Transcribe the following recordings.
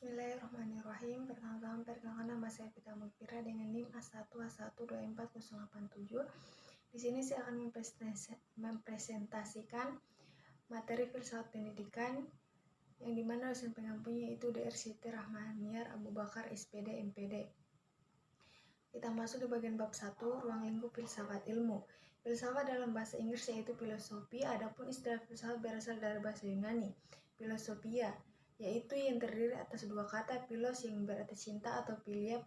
Bismillahirrahmanirrahim. Pertama-tama perkenalkan nama saya Pita Mukfira dengan NIM A1A1240087. Di sini saya akan mempresentasikan materi filsafat pendidikan yang dimana dosen pengampunya itu Dr. Siti Rahmaniar Abu Bakar SPD MPD. Kita masuk di bagian bab 1, ruang lingkup filsafat ilmu. Filsafat dalam bahasa Inggris yaitu filosofi, adapun istilah filsafat berasal dari bahasa Yunani, filosofia, yaitu yang terdiri atas dua kata, philos yang berarti cinta atau philia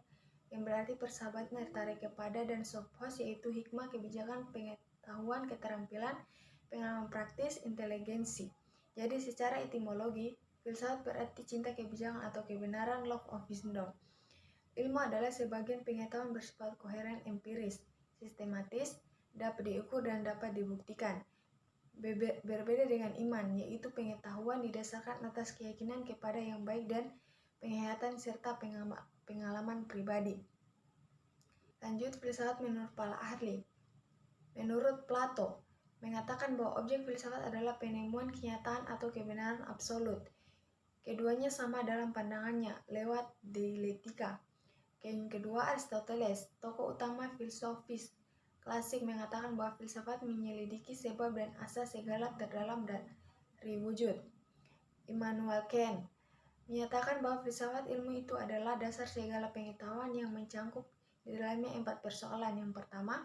yang berarti persahabatan tertarik kepada, dan sophos yaitu hikmah, kebijakan, pengetahuan, keterampilan, pengalaman praktis, inteligensi. Jadi secara etimologi, filsafat berarti cinta, kebijakan atau kebenaran, love of wisdom. Ilmu adalah sebagian pengetahuan bersifat koheren, empiris, sistematis, dapat diukur dan dapat dibuktikan. Berbeda dengan iman, yaitu pengetahuan didasarkan atas keyakinan kepada yang baik dan penghayatan serta pengalaman pribadi. Lanjut, filsafat menurut para ahli. Menurut Plato, mengatakan bahwa objek filsafat adalah penemuan kenyataan atau kebenaran absolut. Keduanya sama dalam pandangannya lewat dialektika. Yang kedua, Aristoteles, tokoh utama filosofis klasik, mengatakan bahwa filsafat menyelidiki sebab dan asal segala terdalam dari wujud. Immanuel Kant menyatakan bahwa filsafat ilmu itu adalah dasar segala pengetahuan yang mencangkup di dalamnya 4 persoalan. Yang pertama,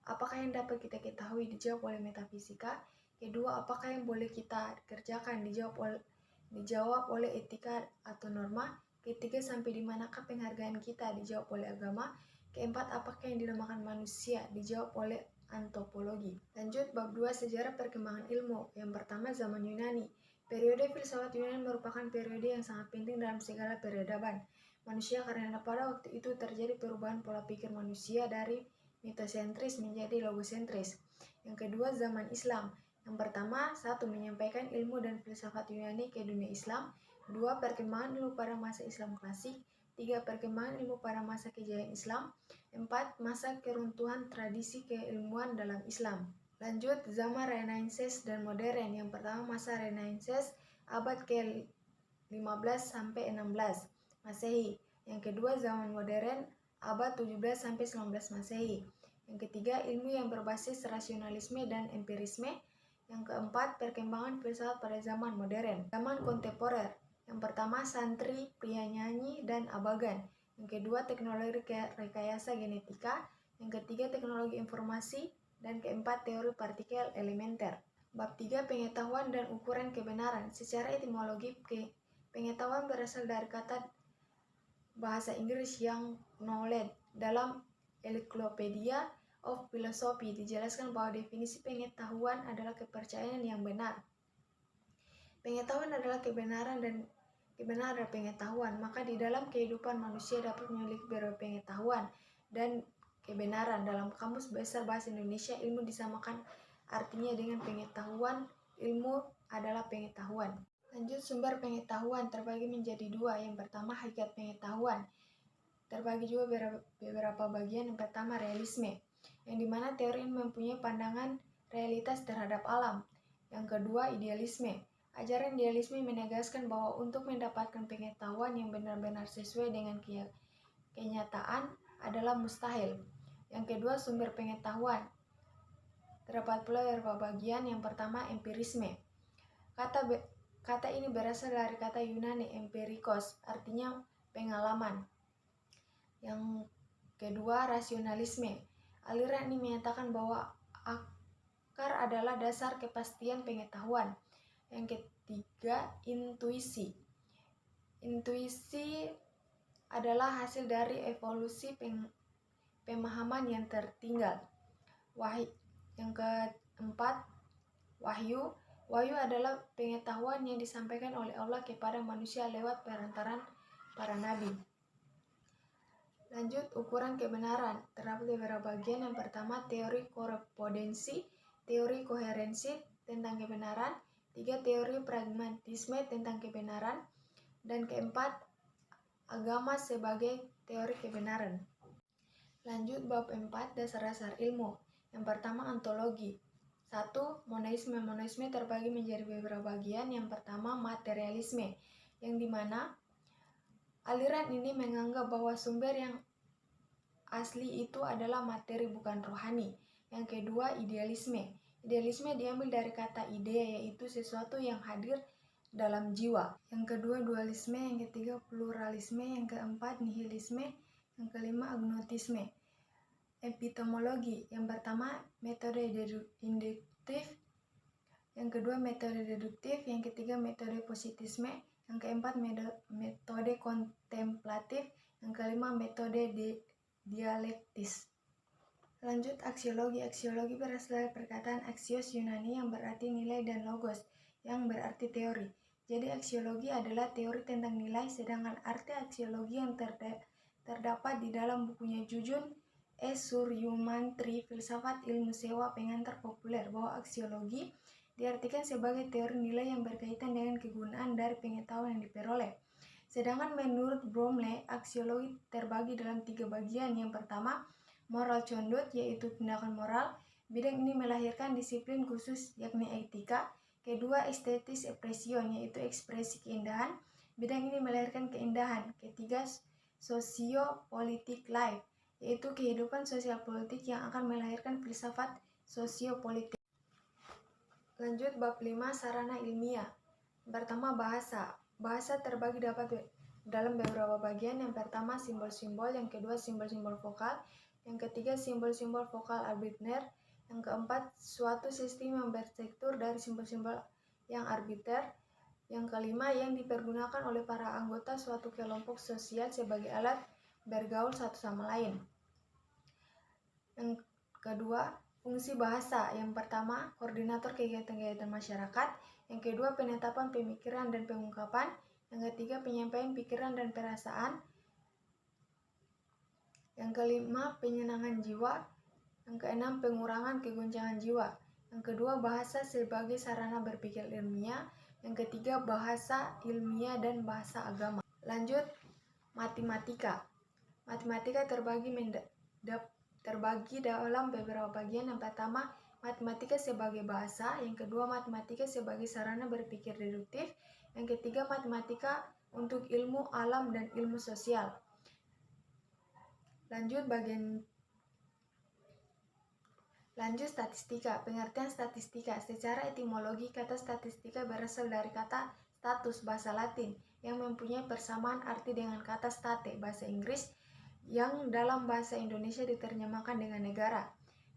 apakah yang dapat kita ketahui? Dijawab oleh metafisika. Kedua, apakah yang boleh kita kerjakan? Dijawab oleh etika atau norma. Ketiga, sampai di manakah penghargaan kita? Dijawab oleh agama. Keempat, apakah yang dinamakan manusia? Dijawab oleh antropologi. Lanjut, bab 2, sejarah perkembangan ilmu. Yang pertama, zaman Yunani. Periode filsafat Yunani merupakan periode yang sangat penting dalam segala peradaban manusia karena pada waktu itu terjadi perubahan pola pikir manusia dari mitosentris menjadi logosentris. Yang kedua, zaman Islam. Yang pertama, 1. Menyampaikan ilmu dan filsafat Yunani ke dunia Islam. 2. Perkembangan ilmu pada masa Islam klasik. 3. Perkembangan ilmu pada masa kejayaan Islam. 4. Masa keruntuhan tradisi keilmuan dalam Islam. Lanjut, zaman Renaissance dan modern. Yang pertama, masa Renaissance abad ke-15 sampai 16 Masehi. Yang kedua, zaman modern abad 17 sampai 19 Masehi. Yang ketiga, ilmu yang berbasis rasionalisme dan empirisme. Yang keempat, perkembangan filsafat pada zaman modern. Zaman kontemporer. Yang pertama, santri, pria nyanyi, dan abagan. Yang kedua, teknologi rekayasa genetika. Yang ketiga, teknologi informasi. Dan keempat, teori partikel elementer. Bab 3, pengetahuan dan ukuran kebenaran. Secara etimologi, pengetahuan berasal dari kata bahasa Inggris yang knowledge. Dalam Encyclopedia of Philosophy dijelaskan bahwa definisi pengetahuan adalah kepercayaan yang benar. Pengetahuan adalah kebenaran dan pengetahuan, maka di dalam kehidupan manusia dapat memiliki beberapa pengetahuan dan kebenaran. Dalam Kamus Besar Bahasa Indonesia, ilmu disamakan artinya dengan pengetahuan. Ilmu adalah pengetahuan. Lanjut, sumber pengetahuan terbagi menjadi 2. Yang pertama, hakikat pengetahuan. Terbagi juga beberapa bagian. Yang pertama, realisme, yang dimana teori mempunyai pandangan realitas terhadap alam. Yang kedua, idealisme. Ajaran idealisme menegaskan bahwa untuk mendapatkan pengetahuan yang benar-benar sesuai dengan kenyataan adalah mustahil. Yang kedua, sumber pengetahuan. Terdapat pula beberapa bagian. Yang pertama, empirisme. Kata ini berasal dari kata Yunani empirikos, artinya pengalaman. Yang kedua, rasionalisme. Aliran ini menyatakan bahwa akar adalah dasar kepastian pengetahuan. Yang ketiga, intuisi. Intuisi adalah hasil dari evolusi pemahaman yang tertinggal. Yang keempat, wahyu. Wahyu adalah pengetahuan yang disampaikan oleh Allah kepada manusia lewat perantaran para nabi. Lanjut, ukuran kebenaran. Terdapat beberapa bagian. Yang pertama, teori korespondensi, teori koherensi tentang kebenaran. 3. Teori pragmatisme tentang kebenaran. Dan keempat, agama sebagai teori kebenaran. Lanjut, bab 4, dasar-dasar ilmu. Yang pertama, ontologi. 1. Monisme. Monisme terbagi menjadi beberapa bagian. Yang pertama, materialisme, yang dimana Aliran ini menganggap bahwa sumber yang asli itu adalah materi bukan rohani. Yang kedua, idealisme. Idealisme diambil dari kata ide, yaitu sesuatu yang hadir dalam jiwa. Yang kedua, dualisme. Yang ketiga, pluralisme. Yang keempat, nihilisme. Yang kelima, agnotisme. Epistemologi. Yang pertama, metode induktif. Yang kedua, metode deduktif. Yang ketiga, metode positisme. Yang keempat, metode kontemplatif. Yang kelima, metode dialektis. Lanjut, aksiologi. Aksiologi berasal dari perkataan axios Yunani yang berarti nilai dan logos yang berarti teori. Jadi aksiologi adalah teori tentang nilai, sedangkan arti aksiologi yang terdapat di dalam bukunya Jujun E. Suryumantri, Filsafat Ilmu Sewa Pengantar Populer, bahwa aksiologi diartikan sebagai teori nilai yang berkaitan dengan kegunaan dari pengetahuan yang diperoleh. Sedangkan menurut Bromley, aksiologi terbagi dalam 3 bagian. Yang pertama, moral conduct, yaitu tindakan moral. Bidang ini melahirkan disiplin khusus, yakni etika. Kedua, estetis expression, yaitu ekspresi keindahan. Bidang ini melahirkan keindahan. Ketiga, socio-politik life, yaitu kehidupan sosial politik yang akan melahirkan filsafat sosiopolitik. Lanjut, bab 5, sarana ilmiah. Pertama, bahasa. Bahasa terbagi dalam beberapa bagian. Yang pertama, simbol-simbol. Yang kedua, simbol-simbol vokal. Yang ketiga, simbol-simbol vokal arbiter. Yang keempat, suatu sistem yang berstruktur dari simbol-simbol yang arbiter. Yang kelima, yang dipergunakan oleh para anggota suatu kelompok sosial sebagai alat bergaul satu sama lain. Yang kedua, fungsi bahasa. Yang pertama, koordinator kegiatan-kegiatan masyarakat. Yang kedua, penetapan pemikiran dan pengungkapan. Yang ketiga, penyampaian pikiran dan perasaan. Yang kelima, penyenangan jiwa. Yang keenam, pengurangan kegoncangan jiwa. Yang kedua, bahasa sebagai sarana berpikir ilmiah. Yang ketiga, bahasa ilmiah dan bahasa agama. Lanjut, matematika. Matematika terbagi dalam beberapa bagian. Yang pertama, matematika sebagai bahasa. Yang kedua, matematika sebagai sarana berpikir deduktif. Yang ketiga, matematika untuk ilmu alam dan ilmu sosial. Lanjut, statistika. Pengertian statistika. Secara etimologi, kata statistika berasal dari kata status bahasa Latin yang mempunyai persamaan arti dengan kata state bahasa Inggris yang dalam bahasa Indonesia diterjemahkan dengan negara.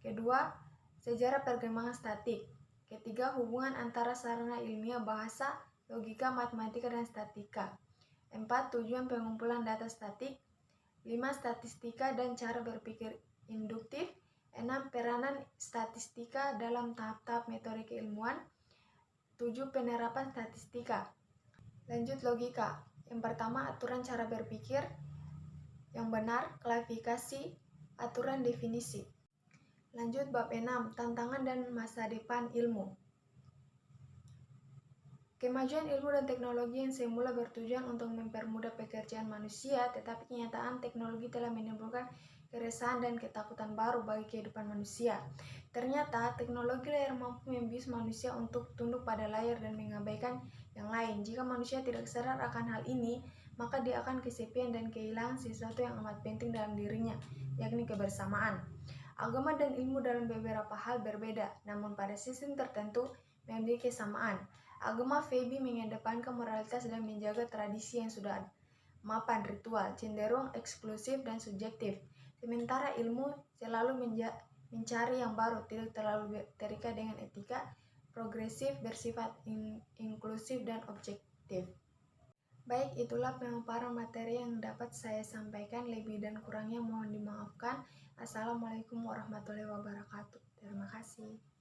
Kedua, sejarah perkembangan statik. Ketiga, hubungan antara sarana ilmiah bahasa, logika, matematika, dan statistika. 4. Tujuan pengumpulan data statik. 5. Statistika dan cara berpikir induktif. 6. Peranan statistika dalam tahap-tahap metode keilmuan. 7. Penerapan statistika. Lanjut, logika. Yang pertama, aturan cara berpikir yang benar, klasifikasi, aturan definisi. Lanjut, bab 6, tantangan dan masa depan ilmu. Kemajuan ilmu dan teknologi yang semula bertujuan untuk mempermudah pekerjaan manusia, tetapi kenyataan teknologi telah menimbulkan keresahan dan ketakutan baru bagi kehidupan manusia. Ternyata, teknologi layar mampu membius manusia untuk tunduk pada layar dan mengabaikan yang lain. Jika manusia tidak sadar akan hal ini, maka dia akan kesepian dan kehilangan sesuatu yang amat penting dalam dirinya, yakni kebersamaan. Agama dan ilmu dalam beberapa hal berbeda, namun pada sistem tertentu memiliki kesamaan. Agama Febi mengedepankan moralitas dan menjaga tradisi yang sudah mapan ritual, cenderung eksklusif dan subjektif. Sementara ilmu selalu mencari yang baru, tidak terlalu terikat dengan etika, progresif, bersifat inklusif dan objektif. Baik, itulah pemaparan materi yang dapat saya sampaikan. Lebih dan kurangnya mohon dimaafkan. Assalamualaikum warahmatullahi wabarakatuh. Terima kasih.